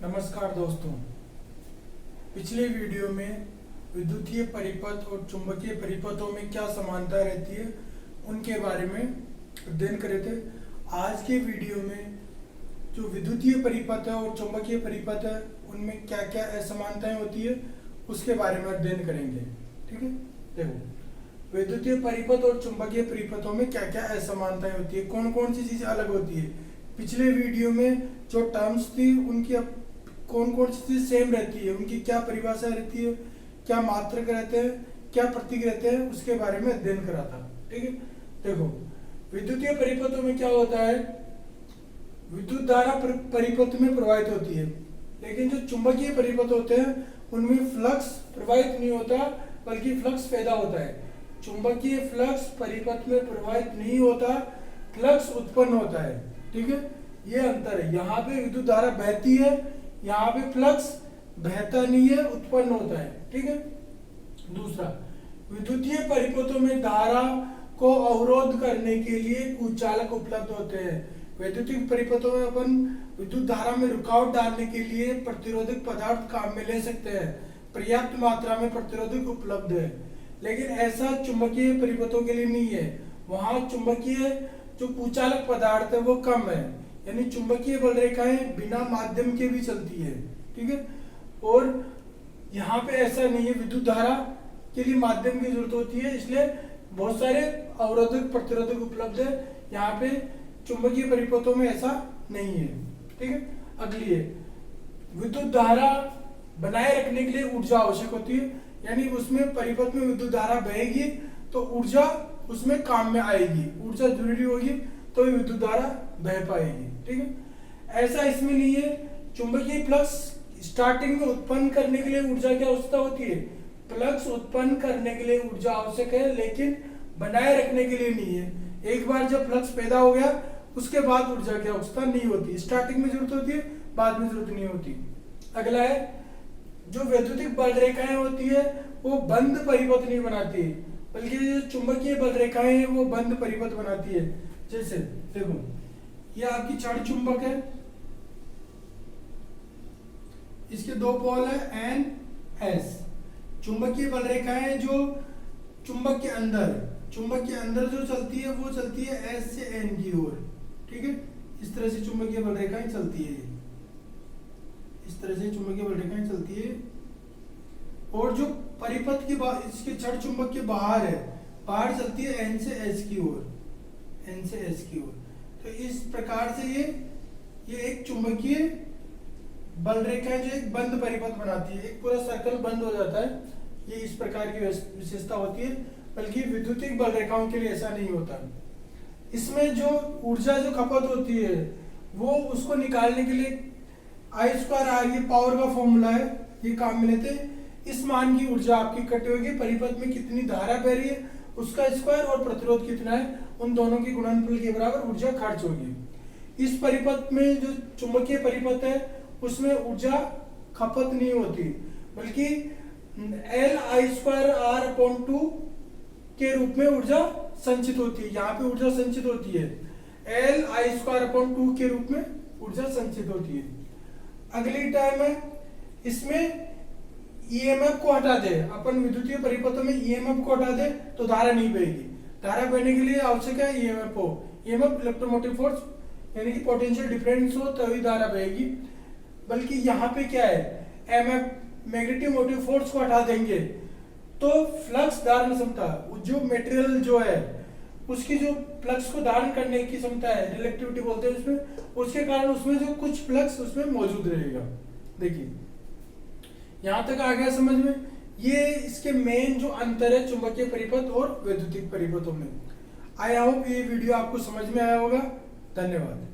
नमस्कार दोस्तों। पिछले वीडियो में विद्युतीय परिपथ और चुंबकीय परिपथों में क्या समानता रहती है उनके बारे में अध्ययन करे थे। आज के वीडियो में जो विद्युतीय परिपथ है और चुंबकीय परिपथ है उनमें क्या क्या असमानताएं होती है उसके बारे में अध्ययन करेंगे। ठीक है, देखो विद्युतीय परिपथ और चुंबकीय परिपथों में क्या क्या असमानताएं होती है, कौन कौन सी चीजें अलग होती है। पिछले वीडियो में जो टर्म्स थी उनकी कौन कौन सी चीज सेम रहती है, उनकी क्या परिभाषा रहती है, क्या मात्रक रहते हैं, क्या प्रतीक रहते हैं, उसके बारे में अध्ययन करा था। ठीक है, देखो विद्युतीय परिपथों में क्या होता है, विद्युत धारा परिपथ में प्रवाहित होती है, लेकिन जो चुंबकीय परिपथ होते हैं उनमें फ्लक्स प्रवाहित नहीं होता बल्कि फ्लक्स पैदा होता है। चुंबकीय फ्लक्स परिपथ में प्रवाहित नहीं होता, फ्लक्स उत्पन्न होता है। ठीक है, ये अंतर है। यहाँ पे विद्युत धारा बहती है, यहाँ पे फ्लक्स बहता नहीं है, उत्पन्न होता है। ठीक है, दूसरा विद्युतीय परिपथों में धारा को अवरोध करने के लिए कुचालक उपलब्ध होते हैं। वैद्युतिक परिपथों में अपन विद्युत धारा में रुकावट डालने के लिए प्रतिरोधक पदार्थ काम में ले सकते हैं, पर्याप्त मात्रा में प्रतिरोधक उपलब्ध है, लेकिन ऐसा चुंबकीय परिपथों के लिए नहीं है। वहां चुंबकीय जो कुचालक पदार्थ है वो कम है, यानी चुंबकीय बल रेखाएं बिना माध्यम के भी चलती है। ठीक है, और यहाँ पे ऐसा नहीं है, विद्युत धारा के लिए माध्यम की जरूरत होती है, इसलिए बहुत सारे अवरोधक प्रतिरोधक उपलब्ध है। यहाँ पे चुंबकीय परिपथों में ऐसा नहीं है। ठीक है, अगली है विद्युत धारा बनाए रखने के लिए ऊर्जा आवश्यक होती है, यानी उसमें परिपथ में विद्युत धारा बहेगी तो ऊर्जा उसमें काम में आएगी, ऊर्जा जरूरी होगी तो विद्युत धारा बह पाएगी। ठीक है, ऐसा इसमें नहीं है। चुंबकीय फ्लक्स स्टार्टिंग में उत्पन्न करने के लिए ऊर्जा की आवश्यकता होती है, फ्लक्स उत्पन्न करने के लिए ऊर्जा आवश्यक है, लेकिन बनाए रखने के लिए नहीं है। एक बार जब फ्लक्स पैदा हो गया उसके बाद ऊर्जा की आवश्यकता नहीं होती, स्टार्टिंग में जरूरत होती है, बाद में जरूरत नहीं होती। अगला है जो वैद्युतिक बल रेखाएं होती है वो बंद परिपथ नहीं बनाती, बल्कि जो चुंबकीय बल रेखाएं हैं वो बंद परिपथ बनाती है। जैसे देखो ये आपकी क्षण चुंबक है, इसके दो पोल है एन एस। चुंबकीय बल रेखाएं जो चुंबक के अंदर जो चलती है वो चलती है एस से एन की ओर। ठीक है, इस तरह से चुंबकीय बल रेखाएं चलती है, इस तरह से चुंबकीय बल रेखाएं चलती है। और जो परिपथ के इसके क्षण चुंबक के बाहर है, बाहर चलती है एन से एस की ओर, एन से एस की ओर। तो इस प्रकार से ये एक चुंबकीय बल रेखा जो एक बंद परिपथ बनाती है, एक पूरा सर्कल बंद हो जाता है, ये इस प्रकार की विशेषता होती है। बल्कि विद्युतिक बल रेखाओं के लिए ऐसा नहीं होता। इसमें जो ऊर्जा जो खपत होती है वो उसको निकालने के लिए I²R ये पावर का फॉर्मूला है, ये काम में लेते हैं। इस मान की ऊर्जा आपकी इकट्ठी होगी, परिपथ में कितनी धारा बह रही है उसका स्क्वायर और प्रतिरोध कितना है उन दोनों की गुणनफल के बराबर ऊर्जा खर्च होगी। इस परिपथ में जो चुंबकीय परिपथ है उसमें ऊर्जा खपत नहीं होती, बल्कि Li²R/2 के रूप में ऊर्जा संचित होती है। यहाँ पे ऊर्जा संचित होती है, Li²/2 के रूप में ऊर्जा संचित होती है। अगली टर्म है, इसमें ईएमएफ को हटा दे, अपन विद्युतीय परिपथों में ईएमएफ को हटा दे तो धारा नहीं बहेगी। धारा बहने के लिए आवश्यक है ईएमएफ हो, ईएमएफ इलेक्ट्रोमोटिव फोर्स यानी कि पोटेंशियल डिफरेंस हो तभी धारा बहेगी। बल्कि यहाँ पे क्या है, एमएफ मैग्नेटिक मोटिव फोर्स को हटा देंगे तो फ्लक्स धारण क्षमता, जो मटेरियल जो है उसकी जो फ्लक्स को धारण करने की क्षमता है, रिलेक्टिविटी बोलते हैं उसमें, उसके कारण उसमें जो कुछ फ्लक्स उसमें मौजूद रहेगा। देखिए यहां तक आ गया समझ में। ये इसके मेन जो अंतर है चुंबकीय परिपथ और वैद्युतिक परिपथों में। आई होप ये वीडियो आपको समझ में आया होगा। धन्यवाद।